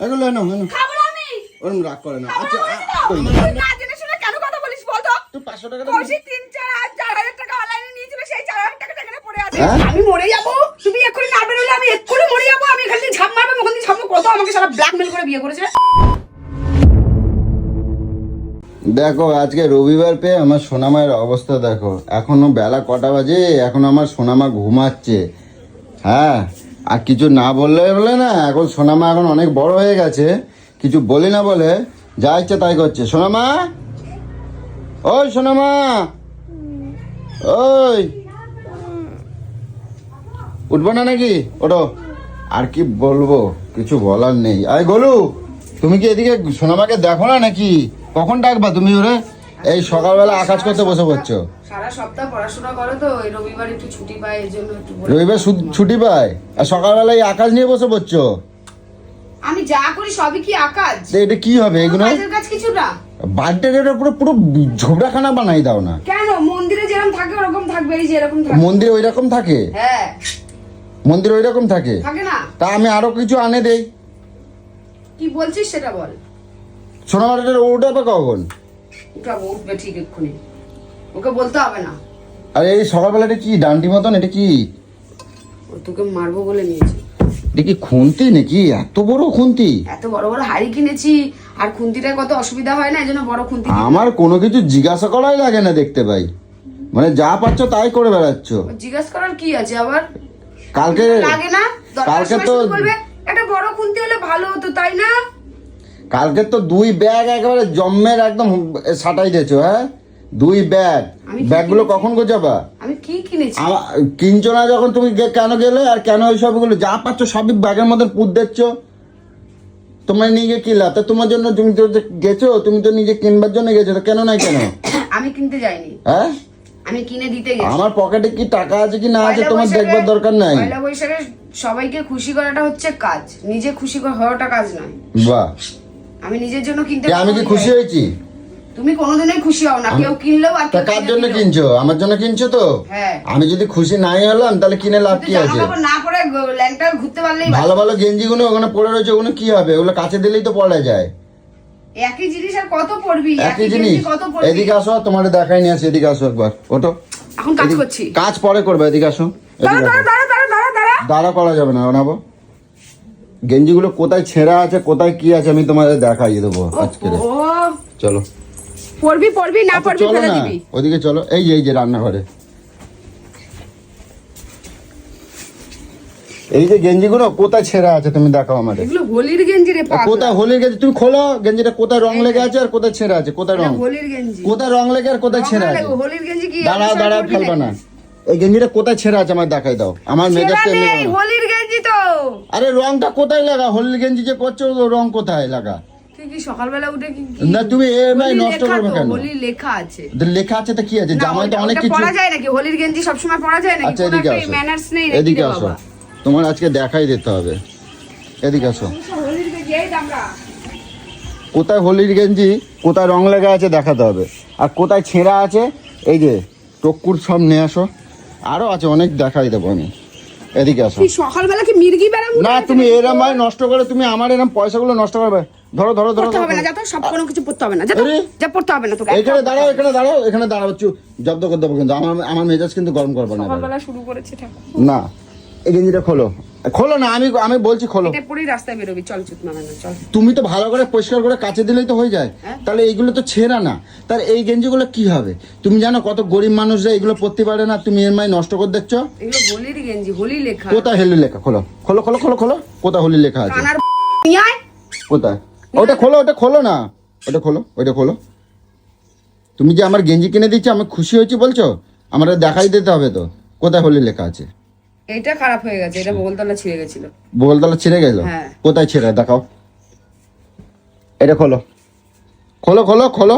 এগুলো না খাবো না আমি। ওরম রাগ করে না। আচ্ছা তুই না জেনে শুনে কেন কথা বলিস বল তো? তুই 500 টাকা কৌশিক 4,000 টাকা অনলাইনে নিয়েছিল, সেই 4,000 টাকা এখানে পড়ে আছে। হ্যাঁ? আমি মরে যাবো, তুমি এক্ষুনি না বেরোলে আমি এক্ষুনি মরে যাবো। আমি এখান থেকে ঝাঁপ মারবো, ওখান থেকে ঝাঁপ মারবো। কত আমাকে সারা ব্ল্যাকমেল করে বিয়ে করেছে। দেখো আজকে রবিবার পেয়ে আমার সোনামায়ের অবস্থা দেখো। এখনো বেলা কটা বাজে, এখন আমার সোনামা ঘুমাচ্ছে। হ্যাঁ, আর কিছু না বললে না, এখন সোনামা এখন অনেক বড় হয়ে গেছে, কিছু বলি না বলে যা ইচ্ছে তাই করছে। সোনামা, ওই সোনামা, ওই উঠবো না নাকি? ওঠো। আর কি বলবো, কিছু বলার নেই। আয় গোলু, তুমি কি এদিকে সোনামাকে দেখো না নাকি? কখন ডাকবা তুমি ওরে? এই সকালবেলা আকাশ করতে বসে পড়ছো। সারা সপ্তাহ পড়াশোনা করো তো, এই রবিবার একটু ছুটি পাই, এই জন্য একটু রবিবার ছুটি পায়, আর সকালবেলা এই আকাশ নিয়ে বসে পড়ছো। আমি যা করি সবই কি আকাশ? তো এটা কি হবে এগুলো? কাজের কাজ কিছু না। বার্থডে পুরো পুরো ঝোপড়াখানা বানাই দাও না কেন? মন্দিরে যেরকম থাকে ওরকম থাকবে, এই যে এরকম থাকে। মন্দিরে ওই রকম থাকে? হ্যাঁ, মন্দিরে ওই রকম থাকে? থাকে না? তা আমি আরো কিছু আনে দেই। কি বলছিস সেটা বল। সোনামাটা উঠাবে কখন? উঠবে ঠিক এক্ষুনি, ওকে বলতে হবে না। আর এই সকালবেলাটা কি ডান্ডি মতন? এটা কি? ও তোকে মারবো বলে নিয়েছি। এটা কি খুন্তি নাকি? এত বড় খুন্তি? এত বড় বড় হাড়ি কিনেছি, আর খুন্তিটার কত অসুবিধা হয় না, এজন্য বড় খুন্তি কিনেছি। আমার কোনো কিছু জিজ্ঞাসা করাই লাগে না, দেখতে পাই মানে যা পাচ্ছ তাই করে বেড়াচ্ছ। জিজ্ঞাসা করার কি আছে আবার? কালকে লাগে না? কালকে তো বলবে একটা বড় খুন্তি হলে ভালো হতো, তাই না? কালকে তো 2 ব্যাগ একেবারে জম্মের একদম সাটাই দিয়েছো। হ্যাঁ, 2 ব্যাগ। ব্যাগগুলো কখন গোছাবা? আমি কি কিনেছি? কিনছো না যখন তুমি কেন গেলে? আর কেন ওই সবগুলো যা পাচ্ছ সবই ব্যাগের মধ্যে পুঁত দিচ্ছ? তোমার নিয়ে গিয়ে কি লাভ? তা তোমার জন্য তুমি তো গেছো, তুমি তো নিজে কিনবার জন্য গেছো, তো কেন নাই কেন? আমি কিনতে যাইনি। হ্যাঁ, আমি কিনে দিতে গেছি। আমার পকেটে কি টাকা আছে কি না আছে তোমার দেখবার দরকার নাই। পয়লা বৈশাখে সবাইকে খুশি করাটা হচ্ছে কাজ, নিজে খুশি হওয়াটা কাজ নয়। বাহ, আমি নিজের জন্য কিনতে। আমি কি খুশি হয়েছি? তুমি কোনোদিনই খুশি হও না, কেউ কিনলেও। আর তা কার জন্য কিনছো? আমার জন্য কিনছো তো? হ্যাঁ। আমি যদি খুশি নাই হলাম তাহলে কিনে লাভ কি আছে? না পরে ল্যাংটা ঘুরতে পারলেই ভালো ভালো গেঞ্জি গুলো ওখানে পড়ে রয়েছে, ওগুলো কি হবে? ওগুলো কাছে দিলেই তো পড়া যায়। একই জিনিস আর কত পড়বি? একই জিনিস। কত পড়বি? এদিকে আসো, তোমার দেখাই নিয়ে আসি। এদিকে আসো একবার, ওঠো। এখন কাজ করছি। কাজ পরে করবে, এদিকে আসো। দাঁড়া করা যাবে না বানাবো। গেঞ্জিগুলো কোথায় ছেঁড়া আছে, কোথায় কি আছে আমি তোমাদের দেখাই দেবো আজকে। চলো পড়বি না পড়বি চলো ফেলে না, দিবি। ওদিকে চলো। এই যে রান্নাঘরে এই যে গেঞ্জিগুলো কোথায় ছেঁড়া আছে তুমি দেখাও আমাদের। এগুলো হোলির গেঞ্জি রে পাগলা। কোথায় হোলির গেঞ্জি? তুমি খোলো গেঞ্জিটা, কোথায় রং লেগে আছে আর কোথায় ছেঁড়া আছে? কোথায় রং? হোলির গেঞ্জি। কোথায় রং লেগে আর কোথায় ছেঁড়া আছে? হোলির গেঞ্জি কি? দাঁড়া ফেলবা না। এই গেঞ্জিটা কোথায় ছেঁড়া আছে আমার দেখাই দাও। আমার মেজাজটা এমনি করো না। হোলির গেঞ্জি তো। আরে রংটা কোথায় লাগা? হোলির গেঞ্জি যে করছো রং কোথায় লাগা? তুই কি সকালবেলা উঠে কি না তুমি এমআই নষ্ট করবে কেন? হোলি লেখা আছে। লেখা আছে তো কি আছে? জামাই তো অনেক কিছু পড়া যায় নাকি? হোলির গেঞ্জি সব সময় পড়া যায় নাকি? আচ্ছা এদিকে আসো, ম্যানার্স নেই নাকি? এদিকে আসো, তোমার আজকে দেখাই দিতে হবে। এদিকে আসো। হোলির গেঞ্জি এই দামরা। কোথায় হোলির গেঞ্জি, কোথায় রং লেগে আছে দেখাতে হবে, আর কোথায় ছেঁড়া আছে এই যে টক্কুর সব নিয়ে আসো। আরো আছে অনেক, দেখাই দেবো আমি। এদিকে আসো। তুই সকালবেলা কি মির্গি বেরাম? না তুমি এরম ভাই নষ্ট করে, তুমি আমার এরম পয়সাগুলো নষ্ট করবে। ধরো পড়তে হবে না, যা তো সব কোনো কিছু পড়তে হবে না, যা পড়তে হবে না তোকে। এখানে দাঁড়াও জব্দ করে দেবো কিন্তু। আমার মেজাজ কিন্তু গরম করবে না। সকালবেলা শুরু করেছে ঠাকুর। না, এই গেঞ্জিটা খোলো না, আমি বলছি খোলো। এটা পরেই রাস্তায় বেরোবি, চল চুত মামা না, চল। তুমি তো ভালো করে পরিষ্কার করে কাচে দিলেই তো হয়ে যায়। তাহলে এইগুলো তো ছেঁড়া না, তার এই গেঞ্জিগুলো কি হবে? তুমি জানো কত গরিব মানুষরা এগুলো পরতে পারে না, তুমি এর মাই নষ্ট করে দিচ্ছ। এগুলো হোলির গেঞ্জি, হোলি লেখা। কোথায় হোলি লেখা? খোলো। কোথায় হোলি লেখা আছে? কোথায়? ওটা খোলো না, ওটা খোলো। তুমি যে আমার গেঞ্জি কিনে দিচ্ছ আমি খুশি হয়েছি বলছো, আমার দেখাই দিতে হবে তো কোথায় হোলি লেখা আছে। এটা খারাপ হয়ে গেছে, এটা বগলতলা ছিঁড়ে গেছিল। বগলতলা ছিঁড়ে গেল? হ্যাঁ। কোথায় ছিঁড়ে দেখাও। এটা খোলো।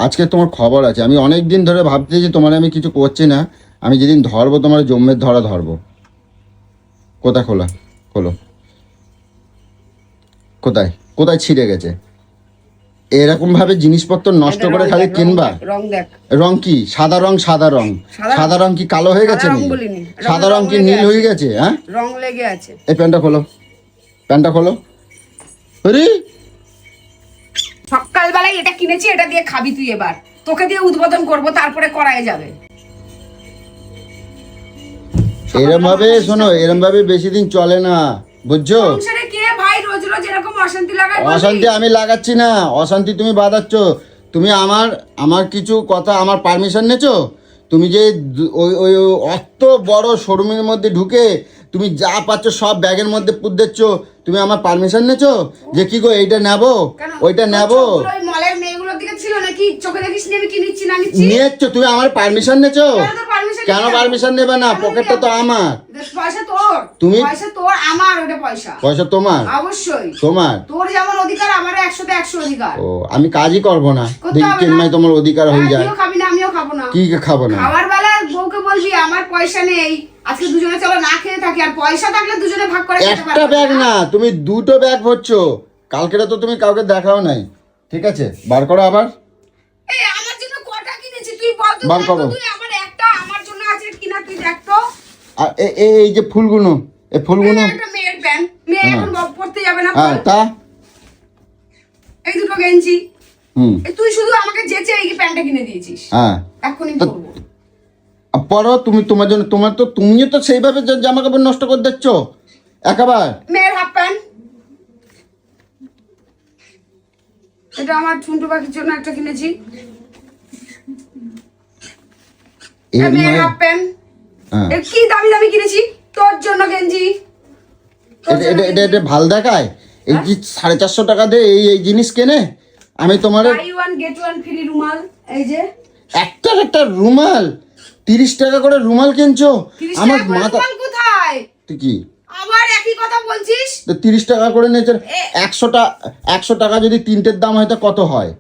আজকে তোমার খবর আছে। আমি অনেক দিন ধরে ভাবছি যে তোমার আমি কিছু করছি না, আমি যেদিন ধরবো তোমার জম্মের ধরবো। কোথায় খোলো। কোথায় ছিঁড়ে গেছে? এরকম ভাবে জিনিসপত্র নষ্ট করে খালি কিনবা? রং কি? সাদা রং কি কালো হয়ে গেছে? সাদা রং কি নীল হয়ে গেছে? হ্যাঁ, রং লেগে আছে। এই প্যান্টটা খোলো। আরে সকালবেলায় এটা কিনেছি, এটা দিয়ে খাবি তুই। এবার তোকে দিয়ে উদ্বোধন করব, তারপরে করাই যাবে। এরম ভাবে শোনো, এরম ভাবে বেশি দিন চলে না, বুঝছো? সংসারে কে ভাই রোজ রোজ এরকম অশান্তি লাগায়? অশান্তি আমি লাগাচ্ছি না, অশান্তি তুমি বাঁধাচ্ছ। তুমি আমার আমার কিছু কথা, আমার পারমিশন নেছো? তুমি যে ওই ওই অত বড় শোরুমের মধ্যে ঢুকে তুমি যা পাচ্ছ সব ব্যাগের মধ্যে পুঁত দিচ্ছ, তুমি আমার পারমিশন নেছো যে কি গো এইটা নেবো কেন? ওইটা নেবো? চোখগুলো ওই মলের মেয়েগুলোর দিকে ছিল নাকি? চোখে দেখিস নি আমি কি নিচ্ছি না নিচ্ছি? নিয়েছো তুমি, আমার পারমিশন নেছো? কেন তোর permission কেন নিতে পারমিশন নেবে না? কেন পকেটটা তো নিতে হবে? আমার। পয়সা তোর, তুমি- পয়সা তোর, আমার ওটা পয়সা পয়সা তোমার? অবশ্যই তোমার? তোর যেমন অধিকার, আমারও 100তে 100 অধিকার। ও আমি কাজই করবো না, করতে দেখি হবে না। চেন্নাই তোমার অধিকার হয়ে যায়। তুইও খাবি না, আমিও খাবো না। কি খাবো না? খাবার বেলা বউকে বলবি আমার পয়সা নেই, আজকে দুজনে চলো না খেয়ে থাকি, আর পয়সা থাকলে দুজনে ভাগ করে খেতে একটা পারবো। ব্যাগ না, তুমি দুটো ব্যাগ ভরছো। কালকেটা তো তুমি কাউকে দেখাও নাই, ঠিক আছে? বার করো আবার। এই আমার জন্য কটা কিনেছি তুই বল তো? বার করো। তুই আমার একটা, আমার জন্য আছে কিনা তুই দেখ তো। আর এই যে ফুলগুলো, এই ফুলগুলো, একটা মেয়ের প্যান্ট, মেয়ে হ্যাঁ। এখন পড়তে যাবে না। হ্যাঁ তা এই দুটো গেঞ্জি, হুম এই তুই শুধু আমাকে যেচে এই প্যান্টটা কিনে দিয়েছিস, হ্যাঁ এখনই তো- পরবো। আর পরো তুমি, তোমার জন্য, তুমিও তো সেইভাবে জামা কাপড় নষ্ট করে দিচ্ছ একেবারে। মেয়ের হাফ প্যান্ট, এটা আমার ঝুন্টু পাখির জন্য একটা কিনেছি। এই আর মেয়ের মানে- হাফ প্যান্ট, হ্যাঁ। এ কি দামি দামি কিনেছি তোর জন্য গেঞ্জি। তোর এটা জন্য এটা এটা এটা ভাল দেখায়? এই যে 450 টাকা দিয়ে এই জিনিস কেনে, আমি তোমার buy one get one free রুমাল, এই যে একটা রুমাল 30 টাকা করে রুমাল কিনছো? 30 আমার টাকা করে মাথা, রুমাল কোথায়? তুই কি আবার একই কথা বলছিস? তো 30 টাকা করে নিয়েছে? এ- 100 টাকা যদি তিনটের দাম হয় তা কত হয়?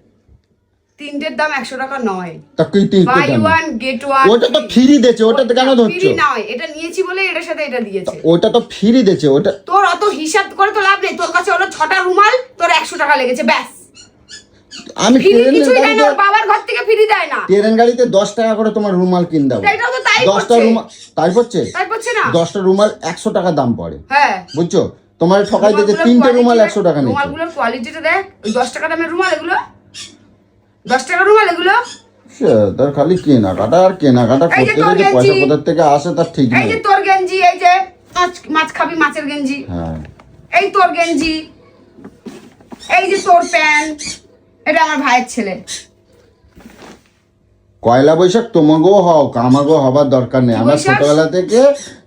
তিনটের দাম 100 টাকা নয়, তা কি তিনটের বাই দাম? One get one. ওটা তো ফ্রি দিয়েছে, ওটাতে কেন ধরছো? ফ্রি নয়, এটা নিয়েছি বলে এটার সাথে এটা দিয়েছে। ওটা তো ফ্রি দিয়েছে ওটা। তোর অত হিসাব করে তো লাভ নেই, তোর কাছে হলো 6টা রুমাল, তোর 100 টাকা লেগেছে ব্যাস। আমি ফ্রি ট্রেনের কিছুই দেয় না, গাড়িতে, ওর বাবার ঘর থেকে ফ্রি দেয় না। ট্রেন গাড়িতে 10 টাকা করে তোমার রুমাল কিন দাও। এটাও তো তাই 10টা করছে। রুমাল তাই পড়ছে? তাই পড়ছে না? 10টা রুমাল 100 টাকা দাম পড়ে, হ্যাঁ, বুঝছো? তোমার ঠকাই দিয়েছে, রুমালগুলোর তিনটে রুমাল quality 100 টাকা নিয়েছে। রুমালগুলোর কোয়ালিটিটা দেখ, ওই 10 টাকা দামের রুমাল এগুলো, 10 টাকার রুমাল এগুলো। তার খালি কেনাকাটা আর কেনাকাটা এই যে করতে তোর গেলে পয়সা গেঞ্জি। কোথা থেকে আসে তার ঠিক এই নেই। যে তোর গেঞ্জি, এই যে মাছ খাবি মাছের গেঞ্জি, হ্যাঁ এই তোর গেঞ্জি, এই যে তোর প্যান্ট, এটা আমার ভাইয়ের ছেলে। পয়লা বৈশাখ তোমাকেও হও, আমাকেও হবার দরকার নেই। আমরা বৈশাখ?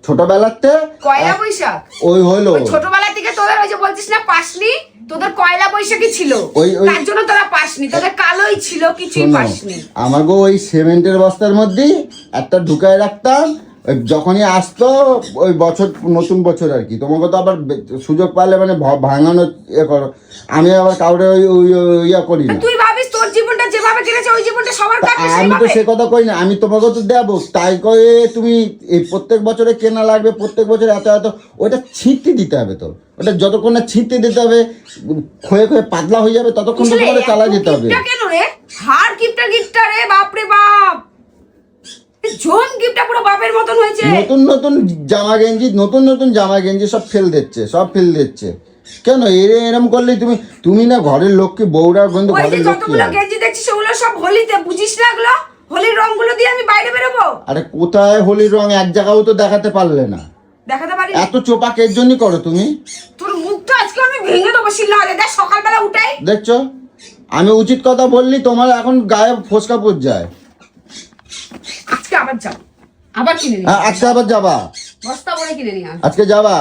ছোটবেলাতে পয়লা বৈশাখ ওই হলো, ওই ছোটবেলা থেকে তোদের ওই যে বলছিস না পাসনি, তোদের পয়লা বৈশাখী ছিল, ওই- তার জন্য তোরা পাসনি, তোদের কালোই ছিল, কিছুই শোনো, পাসনি। আমাকেও ওই সিমেন্টের বস্তার মধ্যেই একটা ঢুকায় রাখতাম। ওই যখনই আসতো ওই বছর, নতুন বছর আর কি, তোমাকে তো আবার সুযোগ পাইলে মানে ভাঙানো ইয়ে করো। আমি আবার কাউরে ওই ওই ওই ইয়া করি না। তুই ভাবিস তোর জীবনটা যেভাবে কেটেছে ওই জীবনটা সবার কাটবে আমি তো সেইভাবে? সে কথা কই না, আমি তোমাকে তো দেবো, তাই করে তুমি এই প্রত্যেক বছরে কেনা লাগবে, প্রত্যেক বছরে এত এত, ওটা ছিটতে দিতে হবে। তো ওটা যতক্ষণ না ছিটতে দিতে হবে, ক্ষয়ে ক্ষয়ে পাতলা হয়ে যাবে, ততক্ষণ তো আসলে তোমাকে চালা এত যেতে হবে। গিফটটা কেন রে? হার গিফটটা রে, বাপ রে বাপ, জোন গিফটটা পুরো বাপের মতন হয়েছে। নতুন নতুন জামা গেঞ্জি সব ফেল দিচ্ছে কেন? এরম করলে তুমি না ঘরের লোককে, বউরা কিন্তু ওই যে ঘরের লোক কি যতগুলো হয়? গেঞ্জি দেখছিস সেগুলো সব হোলিতে, বুঝিস না এগুলো? হোলির রংগুলো দিয়ে আমি বাইরে বেরোবো? আরে কোথায় হোলির রং এক জায়গাও তো দেখাতে পারলে না। দেখাতে পারি? এত চোপাকের জন্য করো তুমি? তোর মুখটা আজকে আমি ভেঙে দেবো শিলনোড়াতে। দেখ সকালবেলা উঠাই, দেখছো, আমি উচিত কথা বললি, তোমার এখন গায়ে ফোসকা পড় যায়। আজকে আবার যাও, আবার কিনে নি, আজকে আবার যাবা? বস্তা ভরে কিনে নিয়ে আস। আজকে যাবা?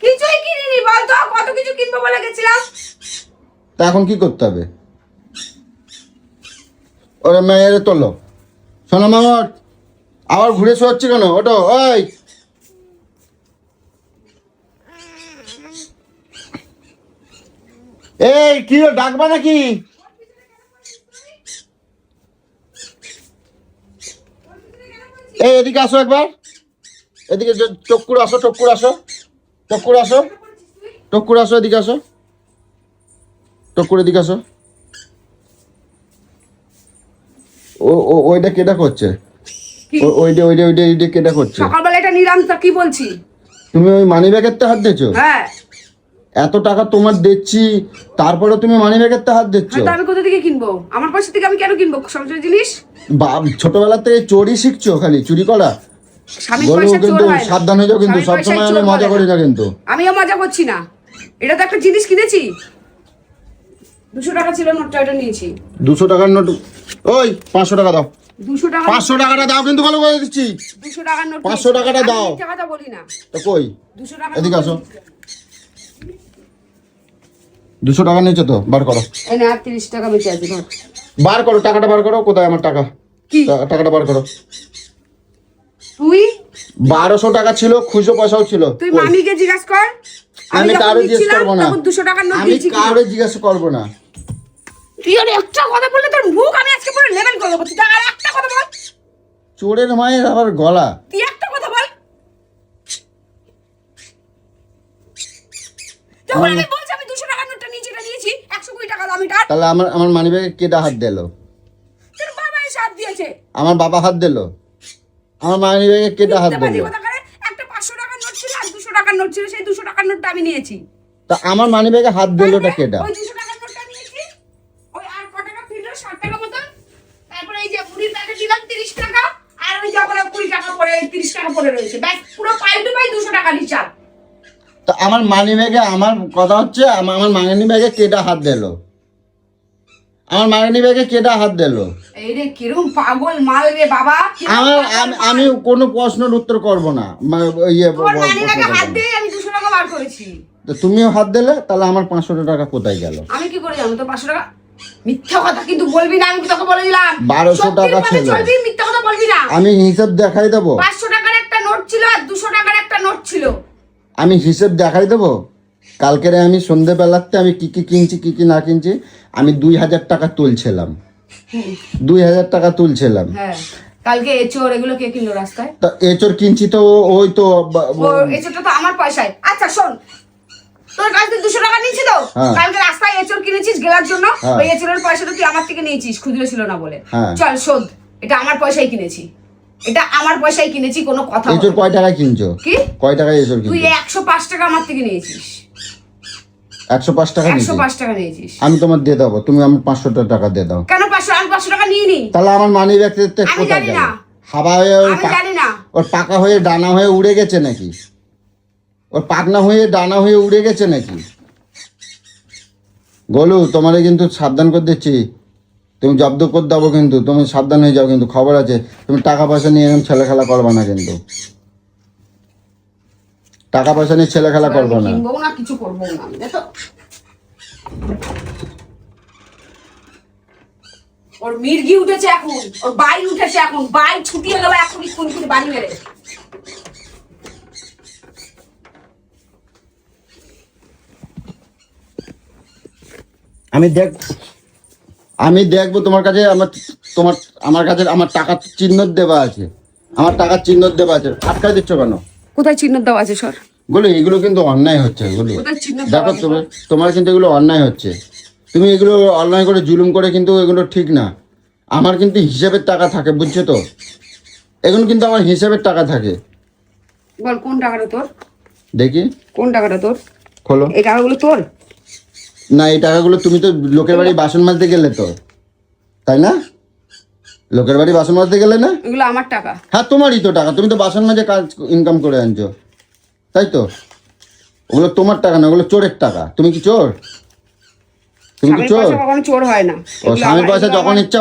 কিছুই কিনিনি, বল তো কত কিছু কিনবো বলে গেছিলাম। তা এখন কি করতে হবে? ওরে মেয়ের তোলো, শোনো মামট, আবার ঘুরে শোয়াচ্ছি কেন? ওটো, ওই এই কি হলো, ডাকবা নাকি? এই এদিকে আসো একবার, এদিকে টক্কুর আসো, এদিকে আসো, এদিকে আসো। ওইটা কেটা করছে? কি? ওইটা কেটা করছে? সকালবেলা এটা নিরাম, তা কি বলছি? তুমি ওই মানি ব্যাগের হাত দিয়েছো? হ্যাঁ, এত টাকা তোমার দিচ্ছি, তারপরে তুমি মানি ব্যাগের হাত দিচ্ছ? হ্যাঁ, তো আমি কোথা থেকে কিনবো? আমার পয়সা থেকে আমি কেন কিনবো সংসারের জিনিস? ছোটবেলা থেকে চুরি শিখছো, খালি চুরি করা। স্বামীর বলো পয়সা চোর কিন্তু হয় না। সাবধান হয়ে যাও, কিন্তু স্বামীর পয়সায় সবসময় চোর আমি মজা বলে করি না কিন্তু। আমিও মজা করছি না, এটা তো একটা জিনিস কিনেছি। 200 টাকা ছিল নোটটা, ওটা নিয়েছি। 200 টাকার নোট? ওই 500 টাকা দাও। 200 টাকা 500 টাকাটা দাও কিন্তু, ভালো করে দিচ্ছি। 200 টাকার নোট 500 টাকাটা দাও। আমি মিথ্যা কথা বলি না। তো কই 200 টাকা এদিকে আসো। 200 টাকা নিয়েছো তো, বার করো। এই না, 30 টাকা বেঁচে আছে ধর। বার করো, টাকাটা বার করো। কোথায় আমার টাকা? কি টাকাটা বার করো। তুই 1200 টাকা ছিল, খুচরো পয়সাও ছিল। তুই কই? মামিকে জিজ্ঞাসা কর। আমি যখন কারো জিজ্ঞেস দিচ্ছিলাম, করবো না। তখন 200 টাকার নোট আমি দিয়েছি কিনা? কারো জিজ্ঞাসা করবো না। তুই আর একটা কথা বললে তোর মুখ আমি আজকে পুরো লেভেল করে দেবো। তুই আর একটা কথা বল। চোরের মায়ের আবার গলা। তুই একটা কথা বল। যখন আমি বলছি আমি 200 টাকার নোটটা নিয়েছি, এটা নিয়েছি 120 টাকা দামিটার, তাহলে আমার মানি ব্যাগে কেটা হাত দিল? তোর বাবা এসে হাত দিয়েছে। আমার বাবা হাত দিল? আমার মানি ব্যাগে কেটা হাত মিথ্যাবাদী দিল? কথা করে। একটা 500 টাকার নোট ছিল আর 200 টাকার নোট ছিল, সেই 200 টাকার নোটটা আমি নিয়েছি। তা আমার মানি ব্যাগে হাত দিলটা কেটা? ওই 200 টাকার নোটটা নিয়েছি, ওই আর কত টাকা ফিরল? 60 টাকা মতন। তারপরে এই যে মুড়ির প্যাকেট দিলাম 30 টাকা, আর ওই যখন 20 টাকা পড়ে 30 টাকা পড়ে রয়েছে, ব্যাস পুরো পাই টু পাই 200 টাকা হিসাব। তা আমার মানি ব্যাগে, আমার কথা হচ্ছে আমার মানি ব্যাগে কেটা হাত দিল? আমার মানি ব্যাগে কেটা হাত দিল? এই রে কিরম পাগল মাল রে বাবা। কিরম আমার পাগল মাল। আমি কোনো প্রশ্নের উত্তর করব না। তোর মানিব্যাগে হাত দিয়ে আমি 200 টাকা বার করেছি। তো তুমিও হাত দিলে, তাহলে আমার 500 টাকা কোথায় গেল? আমি কি করে জানো তোর 500 টাকা? মিথ্যা কথা কিন্তু বলবি না, আমি তোকে বলে দিলাম। 1200 টাকা সত্যির পথে ছিল। চলবি, মিথ্যা কথা বলবি না। আমি হিসাব দেখাই দেবো। 500 টাকার একটা নোট ছিল আর 200 টাকার একটা নোট ছিল। আমি হিসেব দেখাই দেবো। কালকেরে আমি সন্ধ্যেবেলাতে আমি কি কি কিনছি, কি কি না কিনছি, আমি 2000 টাকা তুলছিলাম। 2000 টাকা তুলছিলাম। হ্যাঁ, কালকে এচোর এগুলো কে কিনলো রাস্তায়? তা এচোর কিনছি তো ওই তো ও এচোরটা তো আমার পয়সায়। আচ্ছা শোন, তোর কাছ থেকে 200 টাকা নিয়েছি তো, হ্যাঁ। কালকে রাস্তায় এচোর কিনেছিস গেলার জন্য, হ্যাঁ। ওই এচোরের পয়সাটা তুই আমার থেকে নিয়েছিস, খুচরো ছিল না বলে। হ্যাঁ। চল শোধ, এটা আমার পয়সায় কিনেছি, এটা আমার পয়সায় কিনেছি, কোনো কথা হবে এচোর না। কয় টাকায় কিনছো? কি? কয় টাকায় এচোর তুই কিনছো? 105 টাকা আমার থেকে নিয়েছিস। 105 টাকা নিয়েছি। 105 টাকা নিয়েছিস। আমি তোমার দিয়ে দেবো, তুমি আমার 500 টাকা দিয়ে দাও। কেন 500? আমি 500 টাকা নিয়ে নি। তাহলে আমার মানি ব্যাগ আমি কোথায় জানি গেল? না। হাওয়া হয়ে আমি জানি না। ওর পাকা হয়ে ডানা হয়ে উড়ে গেছে নাকি? ওর পাকনা হয়ে ডানা হয়ে উড়ে গেছে নাকি? গোলু, তোমারে কিন্তু সাবধান করে দিচ্ছি, তুমি জব্দ করে দেবো কিন্তু, তুমি সাবধান হয়ে যাও কিন্তু, খবর আছে। তুমি টাকা পয়সা নিয়ে এরকম ছেলে খেলা করবা না কিন্তু, টাকা পয়সা নিয়ে ছেলে খেলা করবা না। কিনবো না, কিছু করবো না আমি, দেখো। ওর মির্গি উঠেছে এখন, ওর বাই উঠেছে এখন, বাই ছুটিয়ে গেল এখনই খুন খুন বাড়ি মেরে। আমি দেখবো তোমার কাছে, আমার কাছে আমার টাকার চিহ্ন দেওয়া আছে, আমার টাকার চিহ্ন দেওয়া আছে। আটকায় দিচ্ছ কেন? কোথায় চিহ্ন দেওয়া আছে সর? বলো, এগুলো কিন্তু অন্যায় হচ্ছে। এগুলো কোথায় চিহ্ন দেওয়া দেখো, আছে? তোমার কিন্তু এগুলো অন্যায় হচ্ছে। তুমি এগুলো অন্যায় করে জুলুম করে কিন্তু এগুলো ঠিক না। আমার কিন্তু হিসাবের টাকা থাকে, বুঝছো তো? এগুলো কিন্তু আমার হিসাবের টাকা থাকে। বল কোন টাকাটা তোর? দেখি কোন টাকাটা তোর? খোলো। এই টাকাগুলো তোর? না, এই টাকাগুলো তুমি তো লোকের বাড়ি বাসন মাজতে গেলে তো, তাই না? লোকের বাড়ি বাসন মাজতে গেলে না? এগুলো আমার টাকা। হ্যাঁ, তোমারই তো টাকা, তুমি তো বাসন মাজে কাজ ইনকাম করে আনছো, তাই তো? ওগুলো তোমার টাকা না, ওগুলো চোরের টাকা। তুমি কি চোর? তুমি কি স্বামীর চোর? পয়সা কখনো চোর হয় না। ও এগুলো স্বামীর আমার- পয়সা এগুলো যখন আমার- ইচ্ছা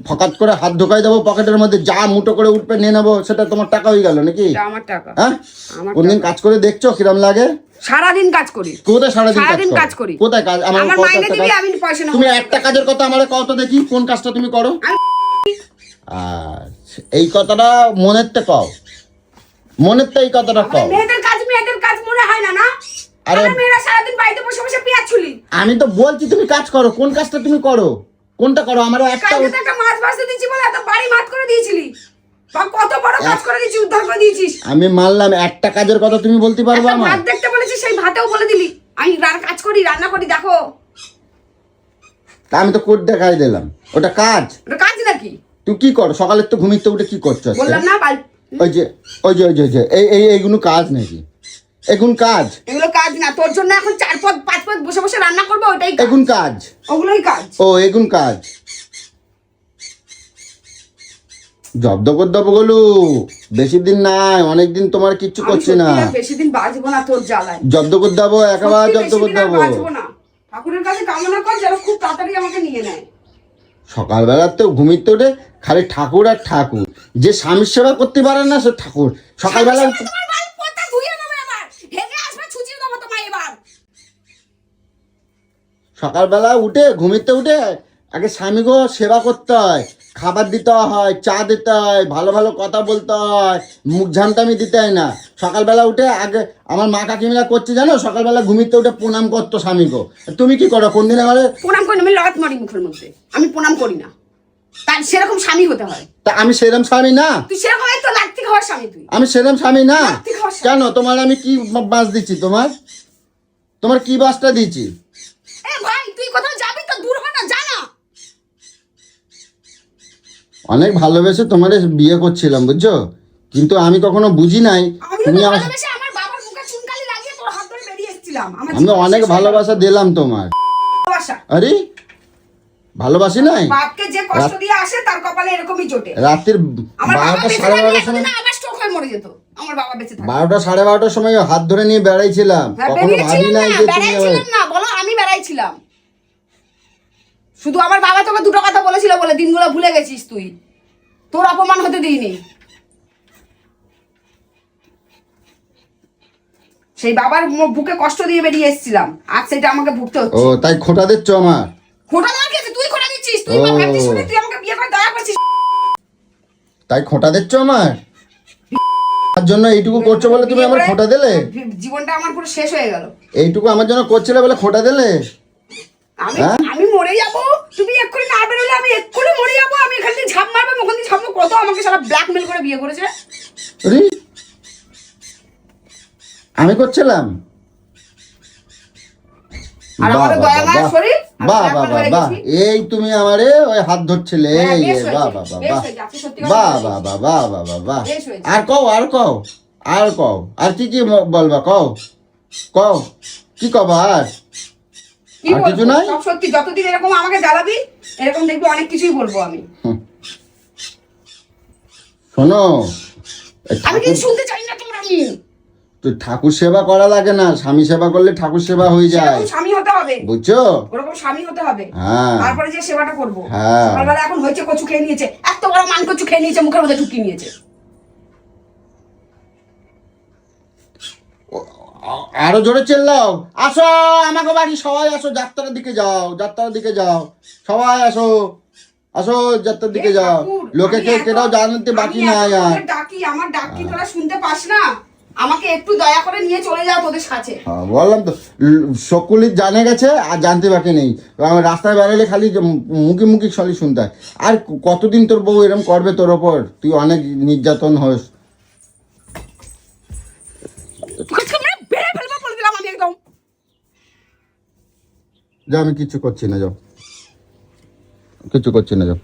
ফকাত করে হাত ঢোকাই দেবো পকেটের মধ্যে, যা মুঠো করে উঠবে নিয়ে নেবো, সেটা তোমার টাকা হয়ে গেল নাকি? এটা আমার টাকা। হ্যাঁ, আমার কোনদিন কাজ করে দেখছো কিরম লাগে? সারাদিন কাজ করি। কোথায় সারাদিন সারাদিন কাজ কাজ করি? করি। কোথায় কাজ? আমার কত মাইনে একটা দিবি, কাজ? আমি পয়সা নেবো। তুমি একটা কাজের কথা আমারে কত দেখি, কোন কাজটা তুমি করো? আচ্ছা, এই কথাটা মনের তে কও, মনের তে এই কথাটা কও। মেয়েদের কাজ মনে হয় না না? আরে আরে মেয়েরা সারাদিন বাড়িতে বসে বসে পেঁয়াজ ছুলি। আমি তো বলছি তুমি কাজ করো, কোন কাজটা তুমি করো, কোনটা করো? আমার একটা কালকে তো একটা মাছ ভাজতে দিয়েছি বলে এত বাড়ি মাত করে দিয়েছিলি। বা কত বড় কাজ করে দিয়েছি, উদ্ধার করে দিয়েছিস। আমি মানলাম, একটা কাজের কথা তুমি বলতে পারবো একটা আমার? ভাত দেখতে বলেছিস, সেই ভাতেও বলে দিলি আমি কাজ করি, রান্না করি, দেখো। তা আমি তো করে দেখাই দিলাম, ওটা কাজ। ওটা কাজ নাকি? তুই কি করো সকালে তো ঘুমিতে উঠে কি করছো আজকে? বললাম না ওই যে এইগুলো কাজ নাকি? এখন কাজ, এগুলো কাজ না, তোর জন্য এখন 4 পদ 5 পদ বসে বসে রান্না করবো, ওটাই কাজ। এখন কাজ, ওগুলোই কাজ। ও এখন কাজ। জব্দ করে দেবো গলু, বেশি দিন নাই, অনেকদিন তোমার কিচ্ছু করছি না। বেশি দিন বাঁচবো না তোর জ্বালায়। জব্দ করে দেবো, একেবারে জব্দ করে দেবো। বাঁচবো না, ঠাকুরের কাছে কামনা কর যেন খুব তাড়াতাড়ি আমাকে নিয়ে নেয়। সকালবেলা তো ঘুমিতে উঠে খালি ঠাকুর আর ঠাকুর, যে স্বামীর সেবা করতে পারে না সে ঠাকুর। সকালবেলা সকালবেলা উঠে ঘুমিতে উঠে আগে স্বামীকে সেবা করতে হয়, খাবার দিতে হয়, চা দিতে হয়, ভালো ভালো কথা বলতে হয়, মুখ ঝামটামি দিতে হয় না। সকালবেলা উঠে আগে আমার মা কাকিমিরা করছে জানো, সকালবেলা ঘুমিতে উঠে প্রণাম করতো স্বামীকে। তুমি কি করো কোনদিন? আমারে প্রণাম করি না, আমি লাত মারি মুখের মধ্যে, আমি প্রণাম করি না। তার সেরকম স্বামী হতে হয়। তা আমি সেরম স্বামী না? তুই সেরকম তো লাত্তি খাওয়ার স্বামী তুই। আমি সেরম স্বামী না। লাত্তি খাওয়ার স্বামী। কেন তোমার আমি কি বাস দিচ্ছি? তোমার কি বাসটা দিচ্ছি? এ ভাই তুই কোথাও যাবি তো দূর হ না, যা না। অনেক ভালোবেসে তোমার বিয়ে করছিলাম বুঝছো, কিন্তু আমি কখনো বুঝি নাই তুমি আমার। ভালোবেসে আমার বাবার মুখে চুনকালি লাগিয়ে তোর হাত ধরে বেরিয়ে এসেছিলাম। আমি অনেক ভালোবাসা দিলাম তোমার। ভালোবাসা? আরে ভালোবাসি নাই? বাপকে যে কষ্ট দিয়ে আসে তার কপালে এরকমই জোটে। রাত্রির 12টা 12:30টার সময়, আবার স্ট্রোক হয়ে মরে যেত আমার বাবা বেঁচে থাকে। 12টা 12:30টার সময় হাত ধরে নিয়ে বেড়াইছিলাম, কখনো ভাবি নাই যে তুমি বেড়াইছিলাম না, বলো আমি বেড়াইছিলাম। শুধু আমার বাবা তোকে দুটো কথা বলেছিল বলে দিনগুলো ভুলে গেছিস তুই। তোর অপমান হতে দিইনি। সেই বাবার বুকে কষ্ট দিয়ে বেরিয়ে এসেছিলাম, আজ সেটা আমাকে ভুগতে হচ্ছে। ও তাই খোটা দিচ্ছ আমার? খোটা দেওয়ার কি আছে? তুই খোটা দিচ্ছিস। তুই ভাবছিস শুনে তুই আমাকে বিয়ে করে দয়া করছিস। তাই খোটা দিচ্ছ আমার? তার জন্য এইটুকু করছো বলে তুমি আমার খোটা দিলে? জীবনটা আমার পুরো শেষ হয়ে গেল। এইটুকু আমার জন্য করছিলে বলে খোটা দিলে? আমি মরে যাবো, তুমি এক্ষুনি না বেরোলে আমি এক্ষুনি মরে যাবো। আমি এখান থেকে ঝাঁপ মারবো, ওখান থেকে ঝাঁপ মারবো। কত আমাকে সারা ব্ল্যাকমেল করে বিয়ে করেছে। আরে আমি করছিলাম? আর আমার দয়া মায়া শরীর, বাহ বাহ বাহ বাহ, এই তুমি আমারে ওই হাত ধরছিলে, এই বাহ বাহ বাহ বাহ বাহ বাহ বাহ বাহ বাহ বাহ বাহ। আর কও, আর কও, আর কও, আর কি কি বলবা? কও কও, কি কবা? আর কিছু নাই? সব সত্যি। যতদিন এরকম আমাকে জ্বালাবি এরকম দেখবি অনেক কিছুই বলবো আমি। শোনো, আমি কিছু শুনতে চাই না তোমার। আমি তো ঠাকুর সেবা করা লাগে না, স্বামী সেবা করলে ঠাকুর সেবা হয়ে যায়। স্বামী হতে হবে, বুঝছো? ওরকম স্বামী হতে হবে, হ্যাঁ। তারপরে যে সেবাটা করবো। হ্যাঁ। সকালবেলা এখন হয়েছে কচু খেয়ে নিয়েছে, এত বড় মান কচু খেয়ে নিয়েছে, মুখের মধ্যে ঢুকিয়ে নিয়েছে। আরো জোরে চেল্লাও, আসো আমাকে বাড়ি, সবাই আসো, যাত্রার দিকে যাও, যাত্রার দিকে যাও, সবাই আসো, আসো যাত্রার দিকে যাও। লোকে কেটাও জানতে বাকি নাই। আর ডাকি, আমার ডাকি তোরা শুনতে পাস না? আমাকে একটু দয়া করে নিয়ে চলে যাও তোদের কাছে। বললাম তো, সকলি জানে গেছে আর জানতে বাকি নেই। আমার রাস্তায় বেরোলে খালি মুখে মুখে খালি শুনতে হয়। আর কতদিন তোর বউ এরকম করবে তোর ওপর? তুই অনেক নির্যাতন হোস। যাও, আমি কিচ্ছু করছি না, যাও, কিচ্ছু করছি না, যাও।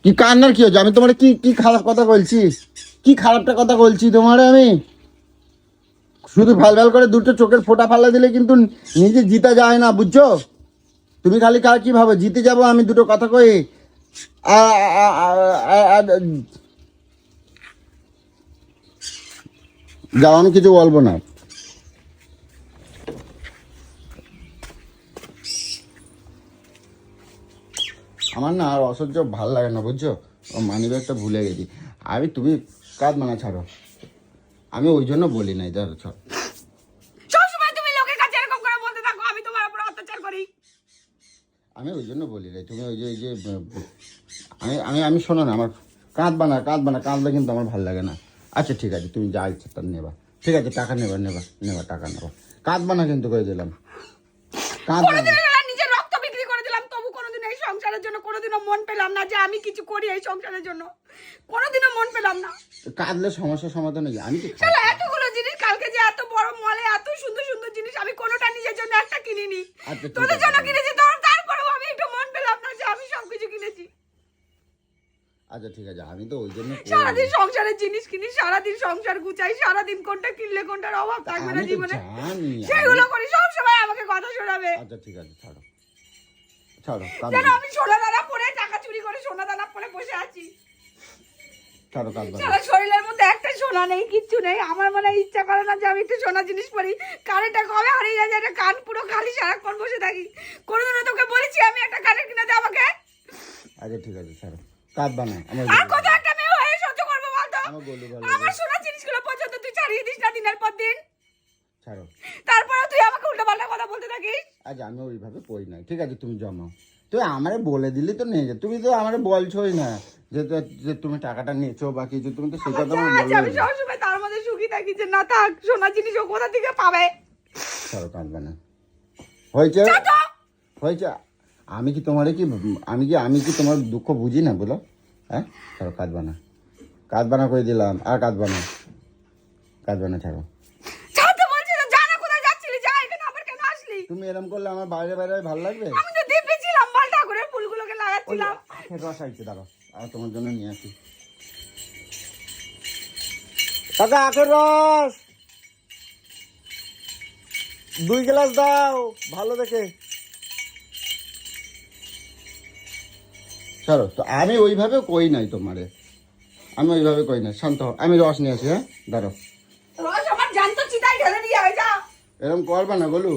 কি কান্নার কি হচ্ছে? আমি তোমার কি কি খারাপ কথা বলছি? কি খারাপটা কথা বলছি তোমার? আমি শুধু ভাল ভাল করে দুটো চোখের ফোঁটা ফালা দিলে কিন্তু নিজে জিতা যায় না, বুঝছো? তুমি খালি কার কি ভাবে জিতে যাবো আমি দুটো কথা কই? যাও, আমি কিছু বলবো না। আমার না আর অসহ্য ভাল লাগে না, বুঝছো? ও মানি ব্যাগটা ভুলে গেছি আমি। তুমি কাঁদ মানা ছাড়ো, আমি ওই জন্য বলি নাই, ধরো ছাড়ো। আমি ওই জন্য বলি নাই, তুমি ওই যে আমি আমি আমি শোনো না, আমার কাঁদবা না, কাঁদলে কিন্তু আমার ভালো লাগে না। আচ্ছা ঠিক আছে, তুমি যা ইচ্ছা তার নেবা, ঠিক আছে, টাকা নেবা, টাকা নেবা, কাঁদবা না কিন্তু করে দিলাম, কাঁদবা না। নিজের রক্ত বিক্রি করে দিলাম, তবু কোনোদিন এই সংসারের জন্য কোনোদিনও মন পেলাম না যে আমি কিছু করি এই সংসারের জন্য। কোনোদিনও মন পেলাম না। কাঁদলে সমস্যার সমাধান হয়ে যায়। আমি কি এতগুলো জিনিস, কালকে যে এত বড় মলে এত সুন্দর সুন্দর জিনিস, আমি কোনোটা নিজের জন্য একটা কিনিনি, আচ্ছা, ঠিক তোদের আছে। জন্য কিনেছি। তারপরেও আমি একটু মন পেলাম না যে আমি সবকিছু কিনেছি। আচ্ছা ঠিক আছে, আমি তো ওই জন্য করি। সারাদিন সংসারের জিনিস কিনি, সারাদিন সংসার গুছাই, সারাদিন কোনটা কিনলে কোনটার অভাব থাকবে না আমি তো জীবনে, জানি, সেগুলো করি, সব সময় আমাকে কথা শোনাবে। আচ্ছা ঠিক আছে, ছাড়ো ছাড়ো, যেন আমি সোনা দানা পরে টাকা চুরি করে সোনা দানা পরে বসে আছি। ছাড়ো কাঁদবা না। সারা শরীরের মধ্যে একটা সোনা নেই, কিচ্ছু নেই। আমার মনে হয় ইচ্ছা করে না যে আমি একটু সোনা জিনিস পরি। কানেরটা কবে হারিয়ে গেছে, একটা কান পুরো খালি, সারাক্ষণ বসে থাকি। কোনোদিনও তোকে বলেছি আমি একটা কানের কিনে দে আমাকে? আচ্ছা ঠিক আছে, ছাড়ো, কাঁদবা না। আমার আর কত একটা মেয়ে হয়ে সহ্য করবো বলতো? আমার বলু ভালো, আমার সোনা জিনিসগুলো পর্যন্ত তুই ছাড়িয়ে দিস না দিনের পর দিন, ছাড়ো। তারপরে তুই আমাকে উল্টো পাল্টা কথা বলতে থাকিস। আচ্ছা আমি ওইভাবে কই নাই, ঠিক আছে তুমি জমাও। তুই আমারে বলে দিলি তো নিয়ে যা, তুমি তো আমারে বলছোই না যে তুমি টাকাটা নিয়েছো বা কিছু, তুমি তো সেটা তো আমার আচ্ছা, আমি বললে। সবসময় তার মধ্যে সুখী থাকি যে না থাক, সোনা জিনিস ও কোথা থেকে পাবে? ছাড়ো, কাঁদবা না। হয়েছে যা তো। হয়েছে। আমি কি তোমার কি আমি কি তোমার দুঃখ বুঝি না বলো? হ্যাঁ, ছাড়ো, কাঁদবা না, কাঁদবা না করে দিলাম, আর কাঁদবা না, কাঁদবা না, ছাড়ো। ছাড়তে বলছি তো, যা না, কোথায় যাচ্ছিলি? যা, এখানে আবার কেন আসলি? তুমি এরকম করলে আমার বাইরে বাইরে ভালো লাগবে? আমি তো দিব্যি ছিলাম, বল, ঠাকুরের ফুলগুলোকে ওই লাগাচ্ছিলাম। আখের রস আইছে, দাঁড়াও, আর তোমার জন্য নিয়ে আসি। কাকা, আখের রস 2 গ্লাস দাও, ভালো দেখে। ছাড়ো তো, আমি ওইভাবে কই নাই তোমারে, আমি ওইভাবে কই নাই, শান্ত হও, আমি রস নিয়ে আসি। হ্যাঁ, দাঁড়াও। রোজ আমার জানতো চিতায় ঢেলে দিয়ে হয়, যা। এরকম করবা না বলু।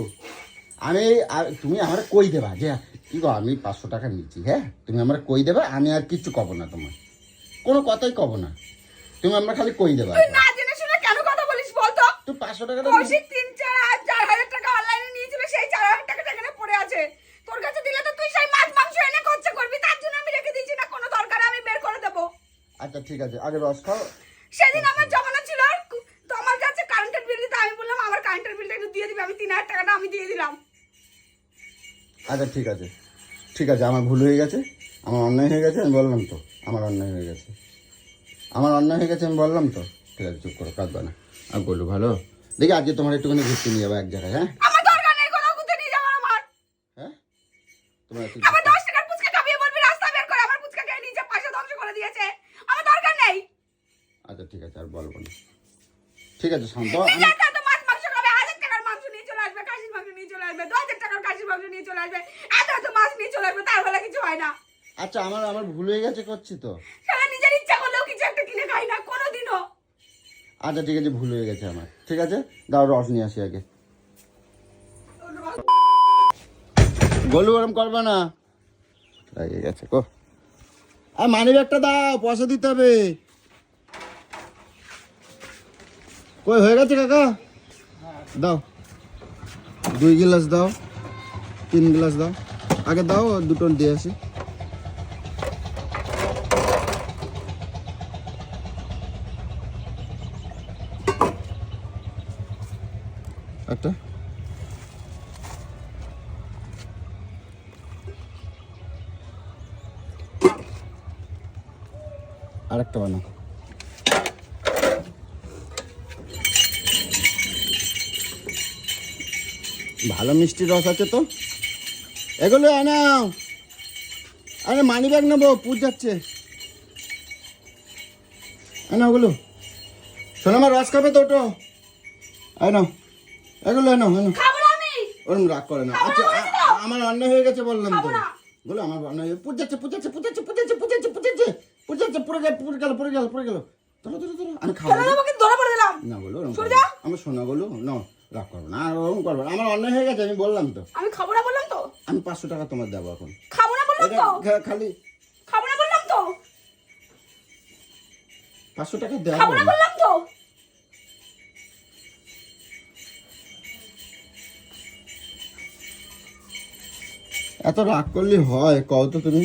তুমি আমার কই দেবা যে কি গো, আমি 500 টাকা নিচ্ছি। হ্যাঁ, তুমি আমার কই দেবা, আমি আর কিচ্ছু কব না, তোমার কোনো কথাই কব না, তুমি আমার খালি কই দেবা। তুই না জেনে শুনে কেন কথা বলিস বলতো? তুই 500 টাকাটা কৌশিক 3-4 টাকা অনলাইনে নিয়েছিল, সেই 4,000 টাকা এখানে পড়ে আছে। তোর কাছে দিলে তো তুই সেই মাছ মাংস এনে খরচা করবি, তার জন্য আমি রেখে দিয়েছি, না কোনো দরকার আমি বের করে দেবো। আচ্ছা ঠিক আছে, আগে রস খাও। সেদিন আমার জমানো ছিল, তো আমার কাছে কারেন্টের বিল দিতে, আমি বললাম আমার কারেন্টের বিলটা একটু দিয়ে দিবি, আমি 3,000 টাকাটা আমি দিয়ে দিলাম। আচ্ছা ঠিক আছে, ঠিক আছে, আমার ভুল হয়ে গেছে, আমার অন্যায় হয়ে গেছে, আমি বললাম তো আমার অন্যায় হয়ে গেছে, আমার অন্যায় হয়ে গেছে, আমি বললাম তো। ঠিক আছে, চুপ করো, কাঁদবা না। আমি বললো ভালো, দেখি আজকে তোমার একটুখানি ঘুরতে নিয়ে যাবো এক জায়গায়। হ্যাঁ আমার দরকার নেই কোথাও ঘুরতে নিয়ে যাওয়ার আমার। হ্যাঁ, তোমার একটু আমার 10 টাকার ফুচকা খাবিয়ে বলবি রাস্তা বের করে, আমার ফুচকা খেয়ে নিজে পয়সা ধ্বংস করে দিয়েছে, আমার দরকার নেই। আচ্ছা ঠিক আছে, আর বলবো না, ঠিক আছে, শান্ত হও। নিজে একটা তো মাছ মাংস খাবে, 1,000 টাকার মাংস নিয়ে চলে আসবে, খাসির মাংস নিয়ে চলে আসবে, 2,000 টাকার খাসির মাংস নিয়ে চলে আসবে, এত মাছ নিয়ে চলে আসবে, তার বেলা কিছু হয় না। আচ্ছা, আমার ভুল হয়ে গেছে, করছি তো। সারা নিজের ইচ্ছা করলেও কিছু একটা কিনে খাই না কোনোদিনও। আচ্ছা ঠিক আছে, ভুল হয়ে গেছে আমার, ঠিক আছে, দাও রস নিয়ে আসি আগে। বলু ওরম করবে না, লেগে গেছে কো। আর মানি ব্যাগটা দাও, পয়সা দিতে হবে। কই হয়ে গেছে কাকা? দাও, 2 গ্লাস দাও, 3 গ্লাস দাও, আগে দাও, দুটো দিয়ে আসি। একটা আরেকটা বানাও। ভালো মিষ্টি রস আছে তো, এগুলো আনাও। আরে মানি ব্যাগ নেবো, পুজ যাচ্ছে, আনো ওগুলো। শোনো, আমার রস খাবে তো, ওটো আনো, এগুলো আনো আনো। খাবো না আমি। ওরম রাগ করে না। আচ্ছা, আমার অন্যায় হয়ে গেছে বললাম তো, বলো আমার অন্যায়, পুজ যাচ্ছে, পুড়ে গেল। ধরো, আমি খাবো তাহলে আমাকে ধরে পড়ে দিলাম। না, বলো ওরম সরে করবে যা। না। আমার শোনা বলো না, রাগ করবো না, আর ওরম করবো না, আমার অন্যায় হয়ে গেছে, আমি বললাম তো। আমি খাবো না বললাম তো। আমি 500 টাকা তোমার দেবো এখন, খাবো না বললাম এটা তো। খালি খাবো না বললাম তো। 500 টাকা দেবো। খাবো না বললাম তো। এত রাগ করলে হয়, কও তো তুমি।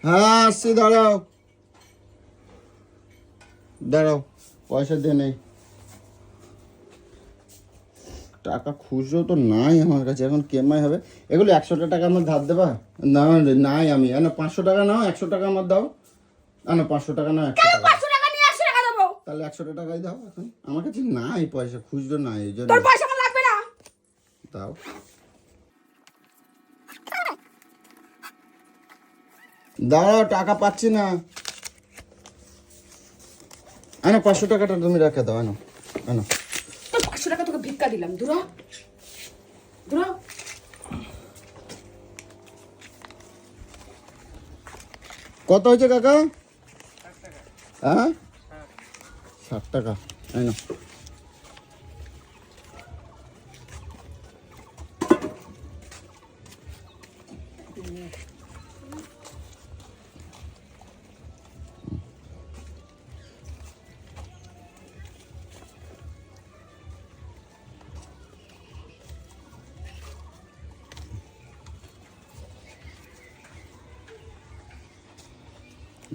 হ্যাঁ আসছি, দাঁড়াও, পয়সা দিয়ে নেই, টাকা খুচরো তো নাই আমার কাছে, এখন কেমাই হবে। এগুলো 100 টাকা আমার ধার দেবা? না নাই, আমি 500 টাকা নাও, 100 টাকা আমার দাও। না 500 টাকা নাও, 100 টাকা। 500 টাকা নিয়ে 100 টাকা দেবো। তাহলে 100 টাকাই দাও, এখন আমার কাছে নাই পয়সা, খুচরো নাই, এই জন্য। তোর পয়সা আমার লাগবে না। দাও, দাঁড়াও, টাকা পাচ্ছি না। আনো 500 টাকাটা তুমি রেখে দাও, আনো আনো। তো 500 টাকা তোকে ভিক্ষা দিলাম, দূরা দূরা। কত হয়েছে কাকা? হ্যাঁ 60 টাকা, আনো।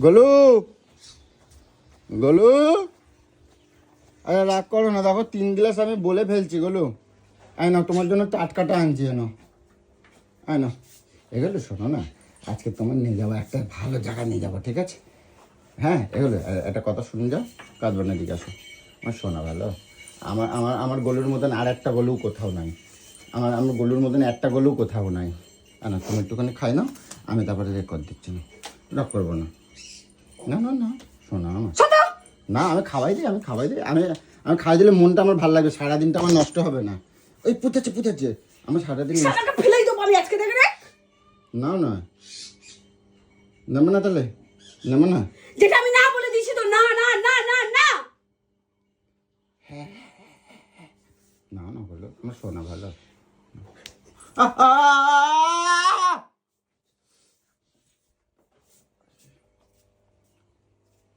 গোলু, গোলু, আরে রাগ করো না, দেখো 3 গ্লাস আমি বলে ফেলছি গোলু। আয় না, তোমার জন্য টাটকাটা আনছি, এনো আয় না। এগুলো শোনো না, আজকে তোমার নিয়ে যাবো একটা ভালো জায়গায় নিয়ে যাবো, ঠিক আছে? হ্যাঁ এগুলো একটা কথা শুনে যাও, কাঁদবে না, দিকে আসো। আমার শোনা ভালো, আমার আমার আমার গলুর মতন আর একটা গলু কোথাও নাই। আমার গলুর মতন একটা গলু কোথাও নাই। না তুমি একটুখানি খাই নাও, আমি তারপরে রেকর্ড দিচ্ছি না, রাগ করবো না। না না না শোনা আমার, না আমি খাওয়াই দিই, আমি খাওয়াই দিই, আমি খাওয়াই দিলে মনটা আমার ভালো লাগবে, সারাদিনটা আমার নষ্ট হবে না। ওই পুঁতেছে আমার সারাদিন। টাকা ফেলেই দেবো আমি আজকে, দেখে রে। না না নেবে না, তাহলে নেবে না। যেটা আমি না বলে দিয়েছি তো, না না না না না। না না বলো, আমার শোনা ভালো।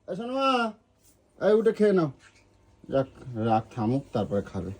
শোনো মা, এই উঠে খেয়ে নাও, যাক রাগ থামুক তারপরে খাবে।